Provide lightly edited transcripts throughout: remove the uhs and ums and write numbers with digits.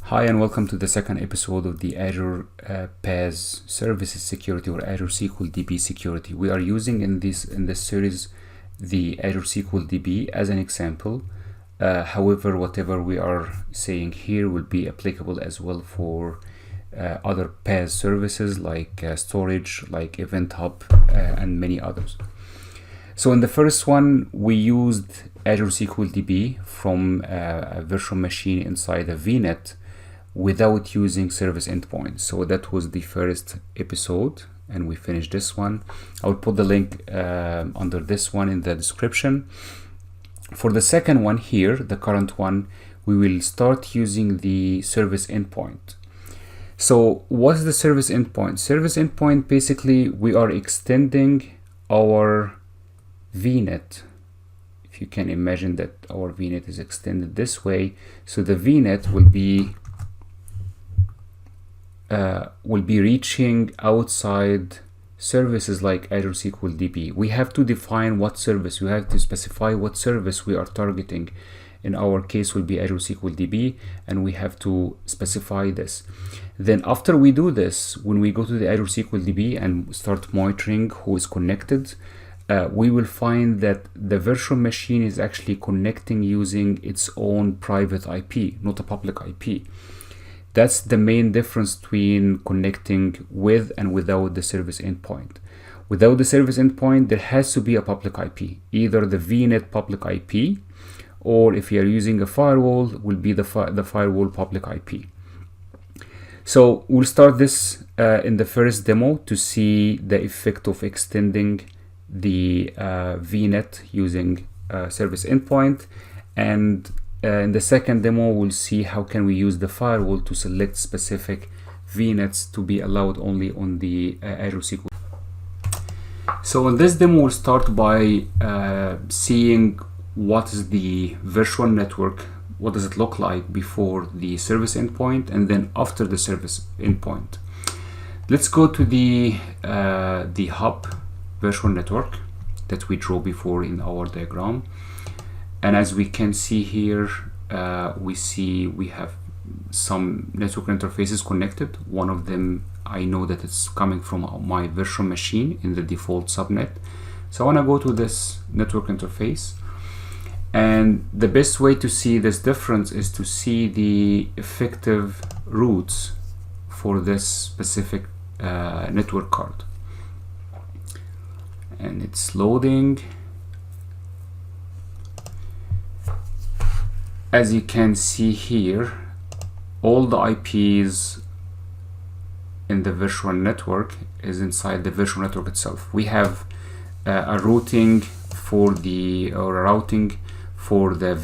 Hi and welcome to the second episode of the Azure PaaS Services Security or Azure SQL DB Security. We are using in this series the Azure SQL DB as an example. However, whatever we are saying here will be applicable as well for other PaaS services like storage, like Event Hub, and many others. So in the first one, we used Azure SQL DB from a virtual machine inside a VNet without using service endpoint. So that was the first episode and we finished this one. I'll put the link under this one in the description. For the second one here, the current one, we will start using the service endpoint. So what's the service endpoint? Service endpoint, basically we are extending our VNet. If you can imagine that our VNet is extended this way, so the VNet will be reaching outside services like Azure SQL DB. We have to define what service, we have to specify what service we are targeting. In our case will be Azure SQL DB, and we have to specify this. Then after we do this, when we go to the Azure SQL DB and start monitoring who is connected, we will find that the virtual machine is actually connecting using its own private IP, not a public IP. That's the main difference between connecting with and without the service endpoint. Without the service endpoint, there has to be a public IP, either the VNet public IP, or if you are using a firewall, will be the firewall public IP. So we'll start this in the first demo to see the effect of extending the VNet using service endpoint, and in the second demo we'll see how can we use the firewall to select specific VNets to be allowed only on the Azure SQL. So in this demo we'll start by seeing what is the virtual network, what does it look like before the service endpoint and then after the service endpoint. Let's go to the hub virtual network that we drew before in our diagram, and as we can see here, we have some network interfaces connected. One of them, I know that it's coming from my virtual machine in the default subnet. So I want to go to this network interface, and the best way to see this difference is to see the effective routes for this specific network card. And it's loading. As you can see here, all the IPs in the virtual network is inside the virtual network itself. We have a routing for the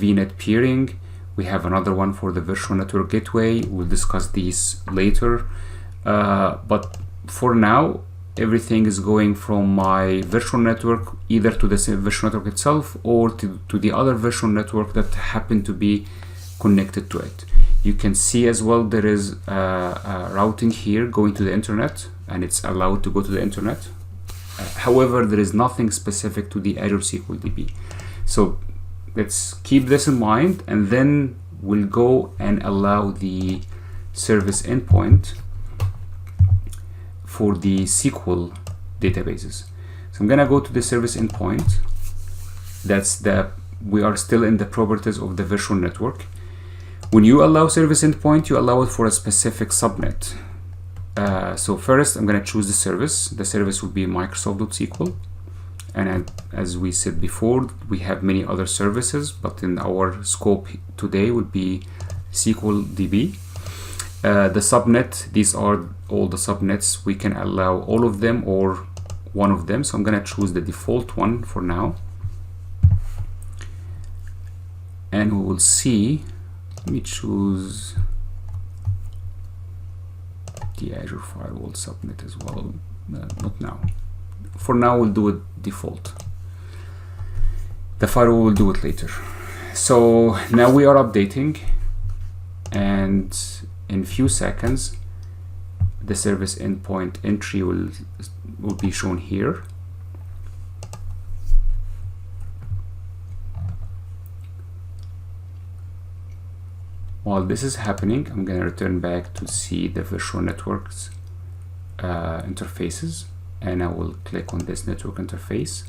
VNet peering. We have another one for the virtual network gateway. We'll discuss these later. But for now, everything is going from my virtual network either to the same virtual network itself or to the other virtual network that happen to be connected to it. You can see as well there is a routing here going to the internet, and it's allowed to go to the internet. However, there is nothing specific to the Azure SQL DB. So let's keep this in mind, and then we'll go and allow the service endpoint for the SQL databases. So I'm gonna go to the service endpoint. We are still in the properties of the virtual network. When you allow service endpoint, you allow it for a specific subnet. So first I'm gonna choose the service. The service will be Microsoft.SQL. And as we said before, we have many other services, but in our scope today would be SQL DB. The subnet, these are all the subnets. We can allow all of them or one of them. So I'm going to choose the default one for now. And we will see, let me choose the Azure Firewall subnet as well. Not now. For now, we'll do it default. The firewall will do it later. So now we are updating, and in few seconds the service endpoint entry will be shown here. While this is happening, I'm going to return back to see the virtual networks interfaces, and I will click on this network interface.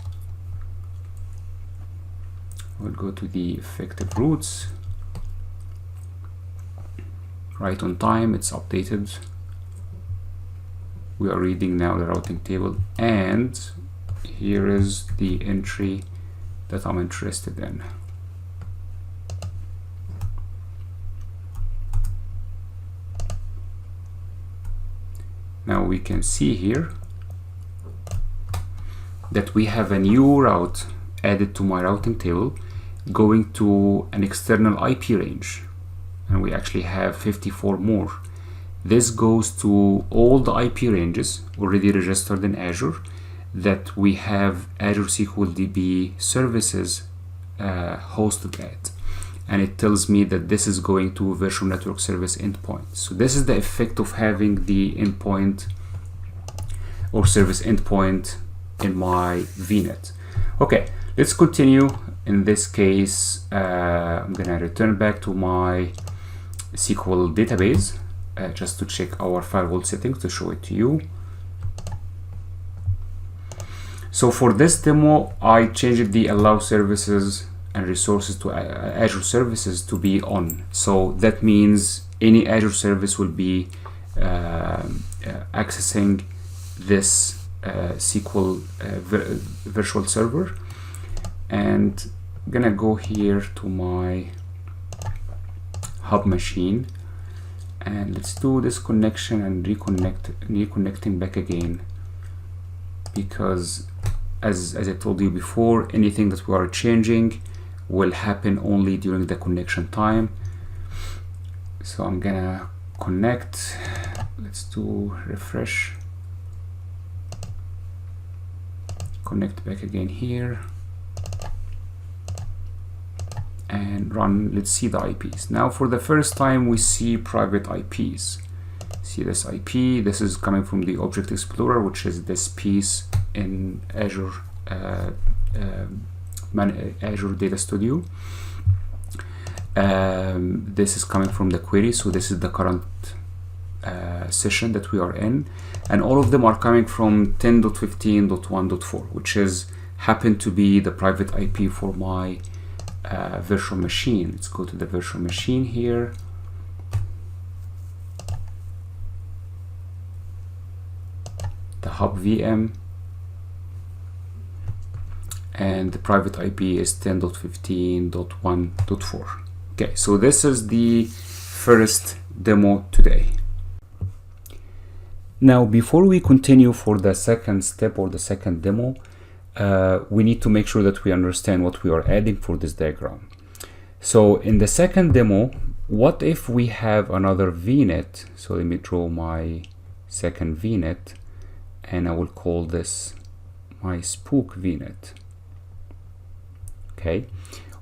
We'll go to the effective routes. Right on time, it's updated. We are reading now the routing table, and here is the entry that I'm interested in. Now we can see here that we have a new route added to my routing table going to an external IP range, and we actually have 54 more. This goes to all the IP ranges already registered in Azure that we have Azure SQL DB services hosted at, and it tells me that this is going to virtual network service endpoint. So this is the effect of having the endpoint or service endpoint in my VNet. Okay, let's continue. In this case, I'm gonna return back to my SQL database just to check our firewall settings to show it to you. So for this demo, I changed the allow services and resources to Azure services to be on. So that means any Azure service will be accessing this SQL virtual server. And I'm gonna go here to my hub machine, and let's do this connection and reconnecting back again, because as I told you before, anything that we are changing will happen only during the connection time. So I'm gonna connect. Let's do refresh, connect back again here, and run. Let's see the IPs. Now for the first time we see private IPs. See this IP, this is coming from the Object Explorer, which is this piece in Azure Azure Data Studio. This is coming from the query, so this is the current session that we are in, and all of them are coming from 10.15.1.4, which is happen to be the private IP for my virtual machine. Let's go to the virtual machine here. The hub VM, and the private IP is 10.15.1.4. Okay, so this is the first demo today. Now, before we continue for the second step or the second demo, we need to make sure that we understand what we are adding for this diagram. So in the second demo, what if we have another VNet? So let me draw my second VNet, and I will call this my spook VNet, okay,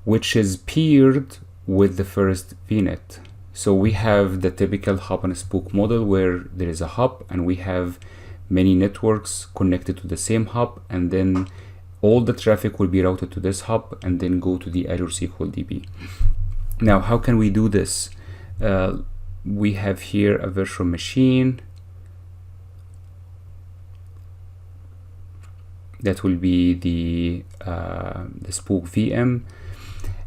which is paired with the first VNet. So we have the typical hub and spook model where there is a hub and we have many networks connected to the same hub, and then all the traffic will be routed to this hub and then go to the Azure SQL DB. Now, how can we do this? We have here a virtual machine that will be the spook VM,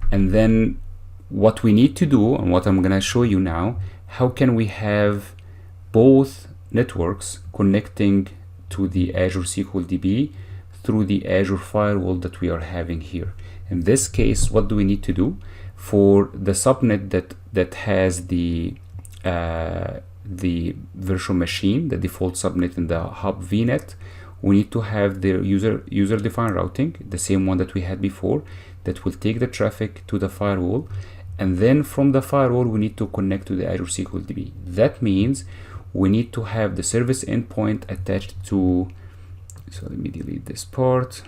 and then what we need to do, and what I'm gonna show you now, how can we have both networks connecting to the Azure SQL DB through the Azure firewall that we are having here. In this case, what do we need to do? For the subnet that has the virtual machine, the default subnet in the hub VNet, we need to have the user-defined routing, the same one that we had before, that will take the traffic to the firewall, and then from the firewall we need to connect to the Azure SQL DB. That means we need to have the service endpoint attached to, so let me delete this part.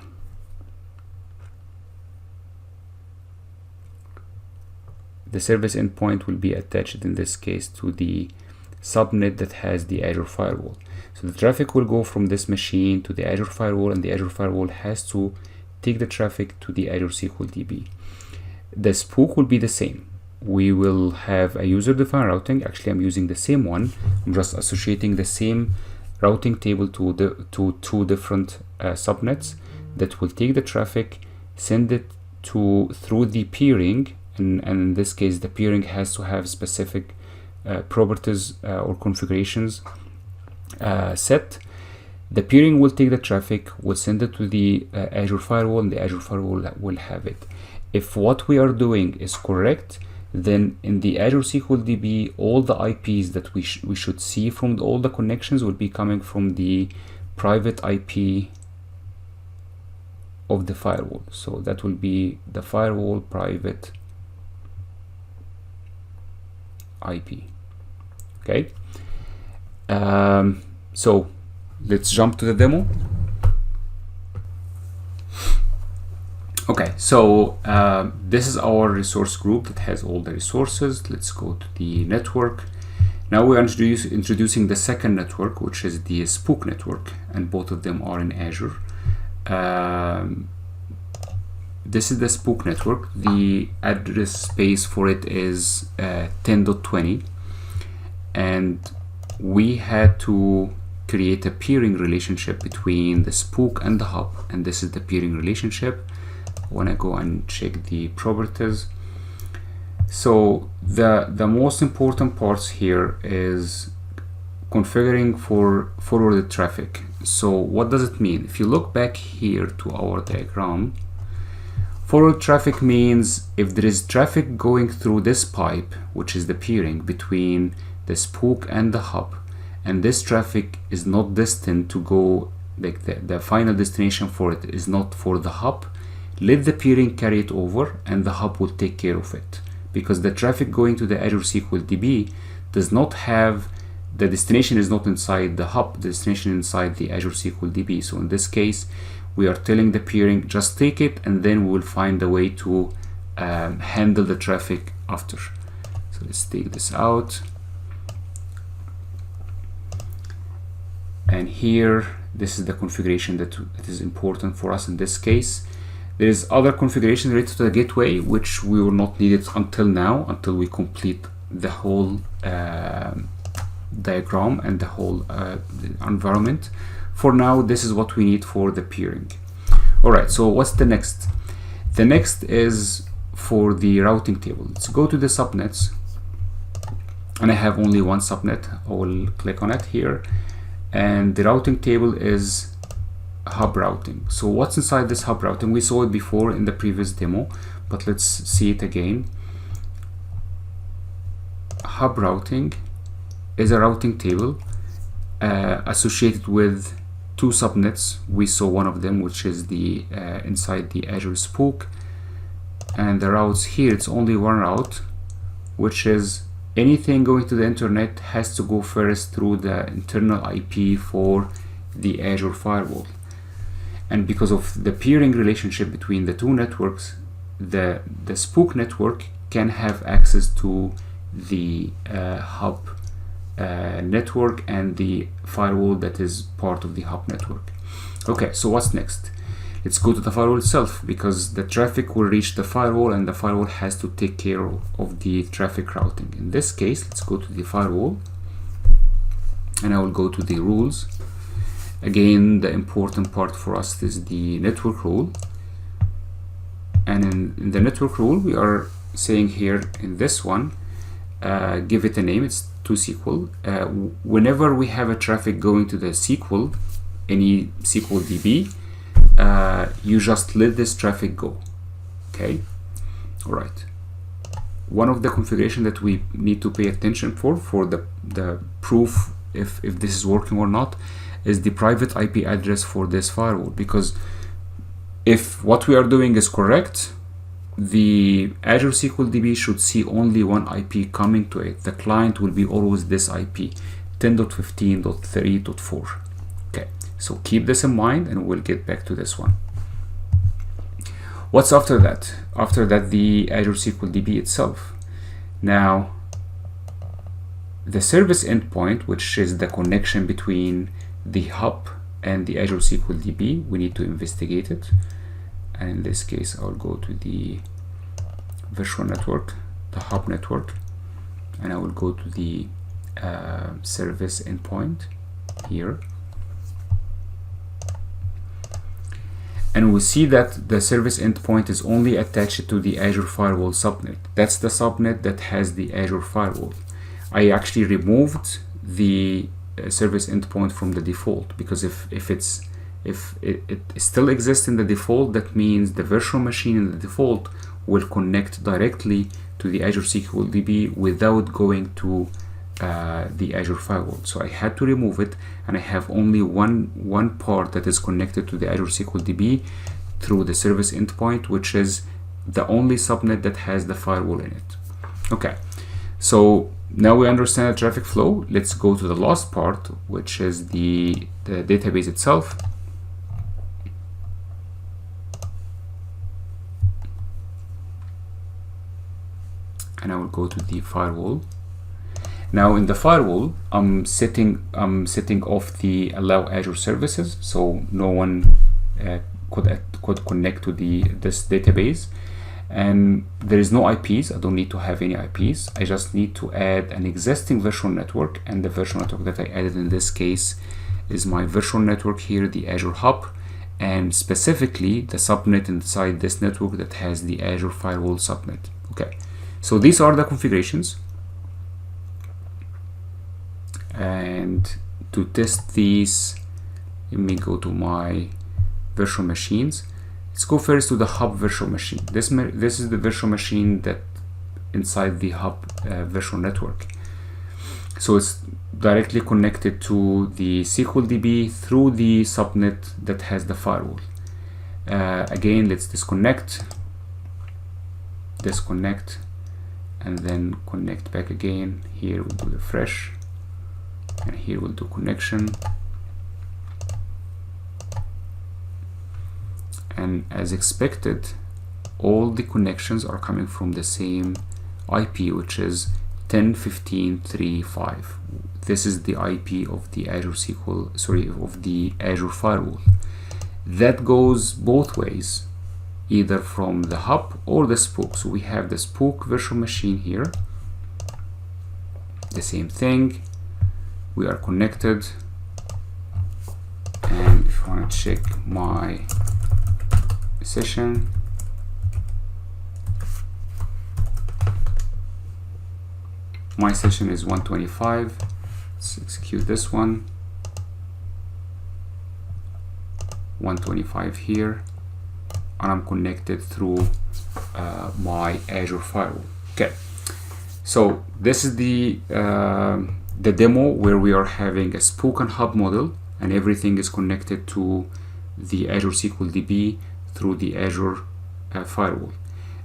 The service endpoint will be attached in this case to the subnet that has the Azure firewall. So the traffic will go from this machine to the Azure firewall, and the Azure firewall has to take the traffic to the Azure SQL DB. The spook will be the same. we will have a user-defined routing. Actually, I'm using the same one. I'm just associating the same routing table to two different subnets that will take the traffic, send it through the peering, and in this case, the peering has to have specific properties or configurations set. The peering will take the traffic, will send it to the Azure Firewall, and the Azure Firewall will have it. If what we are doing is correct, then in the Azure SQL DB, all the IPs that we should see from all the connections will be coming from the private IP of the firewall. So that will be the firewall private IP. Okay. So let's jump to the demo. Okay, so this is our resource group that has all the resources. Let's go to the network. Now we are introducing the second network, which is the Spook network, and both of them are in Azure. This is the Spook network. The address space for it is 10.20, and we had to create a peering relationship between the Spook and the hub, and this is the peering relationship. When I go and check the properties, so the most important parts here is configuring for forwarded traffic. So what does it mean? If you look back here to our diagram, forward traffic means if there is traffic going through this pipe, which is the peering between the Spook and the hub, and this traffic is not destined to go, like the final destination for it is not for the hub, let the peering carry it over and the hub will take care of it, because the traffic going to the Azure SQL DB does not have, the destination is not inside the hub, the destination inside the Azure SQL DB. So in this case, we are telling the peering, just take it, and then we will find a way to handle the traffic after. So let's take this out. And here, this is the configuration that is important for us in this case. There is other configuration related to the gateway, which we will not need it until now, until we complete the whole diagram and the whole environment. For now, this is what we need for the peering. All right, so what's the next? The next is for the routing table. Let's go to the subnets, and I have only one subnet. I will click on it here, and the routing table is hub routing. So what's inside this hub routing? We saw it before in the previous demo, but let's see it again. Hub routing is a routing table associated with two subnets. We saw one of them, which is the inside the Azure Spook, and the routes here, it's only one route, which is anything going to the internet has to go first through the internal IP for the Azure Firewall. And because of the peering relationship between the two networks, the Spook network can have access to the hub network and the firewall that is part of the hub network. Okay, so what's next? Let's go to the firewall itself, because the traffic will reach the firewall and the firewall has to take care of the traffic routing. In this case, let's go to the firewall, and I will go to the rules. Again, the important part for us is the network rule, and in the network rule we are saying here in this one, give it a name, it's to SQL. Whenever we have a traffic going to the SQL, any SQL DB, you just let this traffic go. Okay, all right. One of the configuration that we need to pay attention for the proof if this is working or not is the private IP address for this firewall, because if what we are doing is correct, the Azure SQL DB should see only one IP coming to it. The client will be always this IP, 10.15.3.4. Okay, so keep this in mind, and we'll get back to this one. What's after that? After that, the Azure SQL DB itself. Now, the service endpoint, which is the connection between the hub and the Azure SQL DB, we need to investigate it. And in this case, I'll go to the virtual network the hub network, and I will go to the service endpoint here, and we see that the service endpoint is only attached to the Azure Firewall subnet. That's the subnet that has the Azure Firewall. I actually removed the service endpoint from the default, because if it still exists in the default, that means the virtual machine in the default will connect directly to the Azure SQL DB without going to the Azure Firewall. So I had to remove it, and I have only one part that is connected to the Azure SQL DB through the service endpoint, which is the only subnet that has the firewall in it. Okay, so now we understand the traffic flow. Let's go to the last part, which is the database itself. And I will go to the firewall. Now in the firewall, I'm setting off the allow Azure services, so no one could connect to this database. And there is no IPs. I don't need to have any IPs. I just need to add an existing virtual network, and the virtual network that I added in this case is my virtual network here, the Azure Hub, and specifically the subnet inside this network that has the Azure Firewall subnet. Okay, so these are the configurations. And to test these, let me go to my virtual machines. Let's go first to the hub virtual machine. This is the virtual machine that inside the hub virtual network. So it's directly connected to the SQL DB through the subnet that has the firewall. Again, let's disconnect, and then connect back again. Here we'll do refresh, and here we'll do connection. And as expected, all the connections are coming from the same IP, which is 10.15.3.5. This is the IP of the Azure of the Azure Firewall. That goes both ways, either from the hub or the spook. So we have the spook virtual machine here. The same thing. We are connected. And if I want to check my session, my session is 125. Let's execute this one. 125 here, and I'm connected through my Azure Firewall. Okay, so this is the demo where we are having a spook and hub model, and everything is connected to the Azure SQL DB through the Azure Firewall.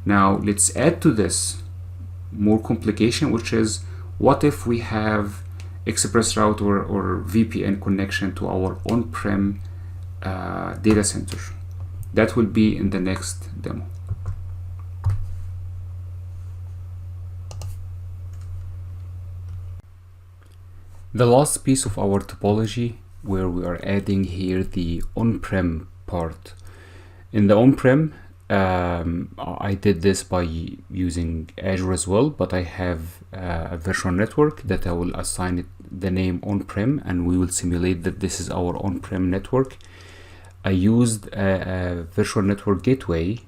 Now let's add to this more complication, which is what if we have express route or VPN connection to our on-prem data center. That will be in the next demo. The last piece of our topology, where we are adding here the on-prem part. In the on-prem, I did this by using Azure as well, but I have a virtual network that I will assign it the name on-prem, and we will simulate that this is our on-prem network. I used a virtual network gateway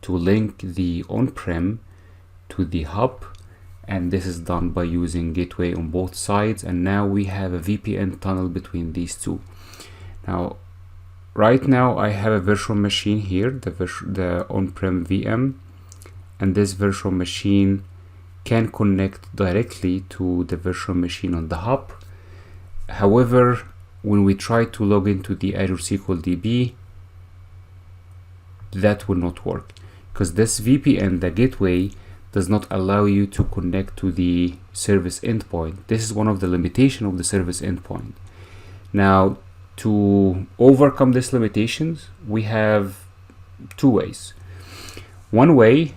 to link the on-prem to the hub, and this is done by using gateway on both sides, and now we have a VPN tunnel between these two. Now, right now I have a virtual machine here, the on-prem VM, and this virtual machine can connect directly to the virtual machine on the hub. However, when we try to log into the Azure SQL DB, that will not work, because this VPN, the gateway, does not allow you to connect to the service endpoint. This is one of the limitations of the service endpoint. Now, to overcome these limitations, we have two ways. One way,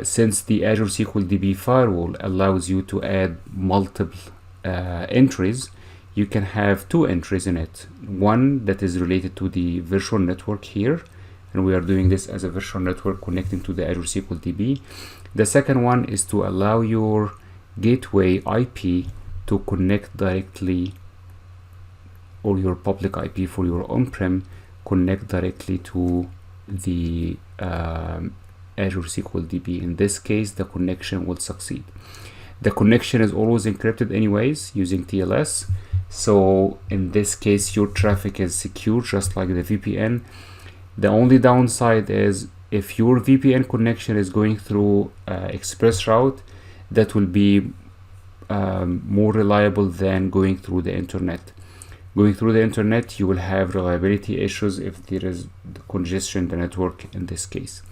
since the Azure SQL DB firewall allows you to add multiple entries, you can have two entries in it. One that is related to the virtual network here, and we are doing this as a virtual network connecting to the Azure SQL DB. The second one is to allow your gateway IP to connect directly, or your public IP for your on-prem connect directly to the Azure SQL DB. In this case, the connection will succeed. The connection is always encrypted anyways using TLS. So in this case, your traffic is secure, just like the VPN. The only downside is if your VPN connection is going through express route, that will be more reliable than going through the internet. Going through the internet, you will have reliability issues if there is congestion in the network in this case.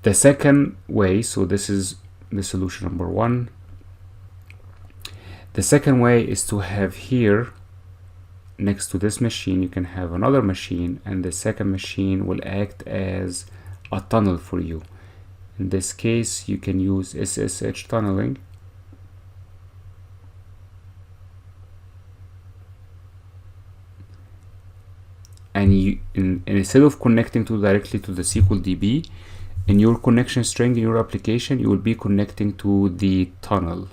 The second way, so this is the solution number one. The second way is to have here next to this machine, you can have another machine, and the second machine will act as a tunnel for you. In this case, you can use SSH tunneling. And instead of connecting directly to the SQL DB, in your connection string in your application, you will be connecting to the tunnel.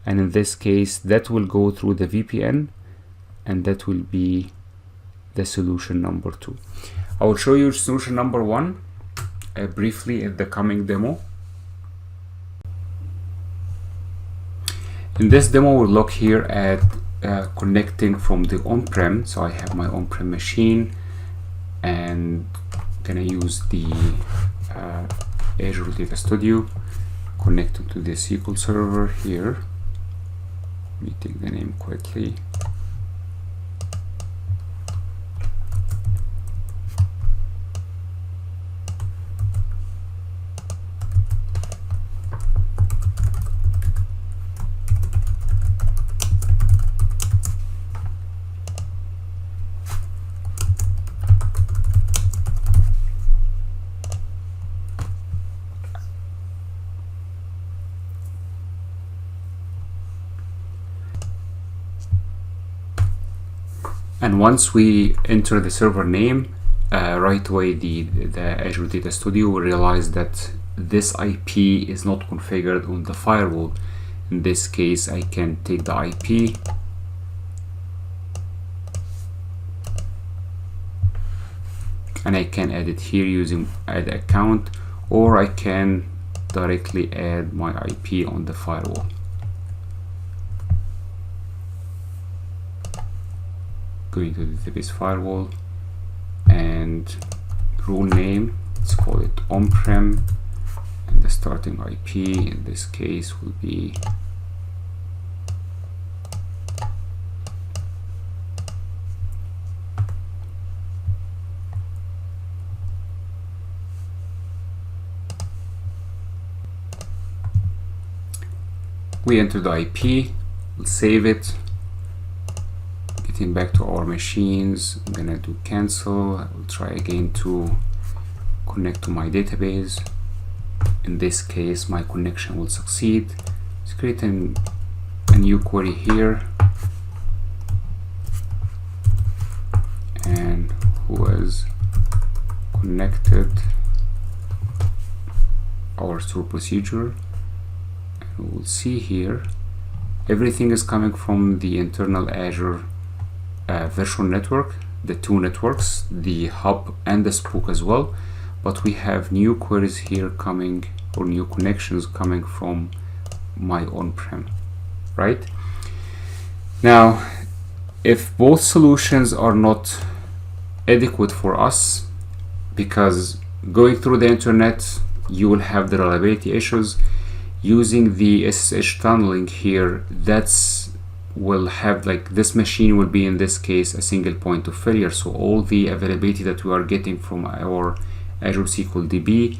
And in this case, that will go through the VPN, and that will be the solution number two. I will show you solution number one briefly in the coming demo. In this demo, we'll look here at connecting from the on-prem. So I have my on-prem machine, and I'm gonna use the Azure Data Studio, connecting to the SQL server here. Let me take the name quickly. And once we enter the server name, right away the Azure Data Studio will realize that this IP is not configured on the firewall. In this case, I can take the IP and I can add it here using add account, or I can directly add my IP on the firewall. Going to the database firewall, and rule name, let's call it on-prem, and the starting IP in this case will be we enter the IP, we'll save it. Getting back to our machines, I'm gonna do cancel. I will try again to connect to my database. In this case, my connection will succeed. Let's create a new query here, and who is connected, our store procedure, and we'll see here everything is coming from the internal Azure virtual network, the two networks, the hub and the spook as well, but we have new queries here coming, or new connections coming from my on-prem. Right now, if both solutions are not adequate for us, because going through the internet you will have the reliability issues, using the SSH tunneling here, that's will have, like, this machine will be in this case a single point of failure, so all the availability that we are getting from our Azure SQL DB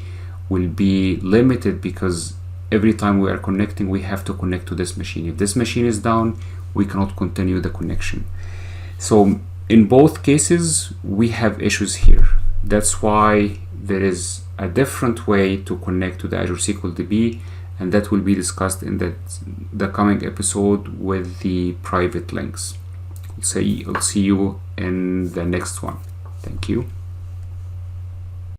will be limited, because every time we are connecting we have to connect to this machine. If this machine is down, we cannot continue the connection. So in both cases we have issues here. That's why there is a different way to connect to the Azure SQL DB, and that will be discussed in the coming episode with the private links. I'll see you in the next one. Thank you.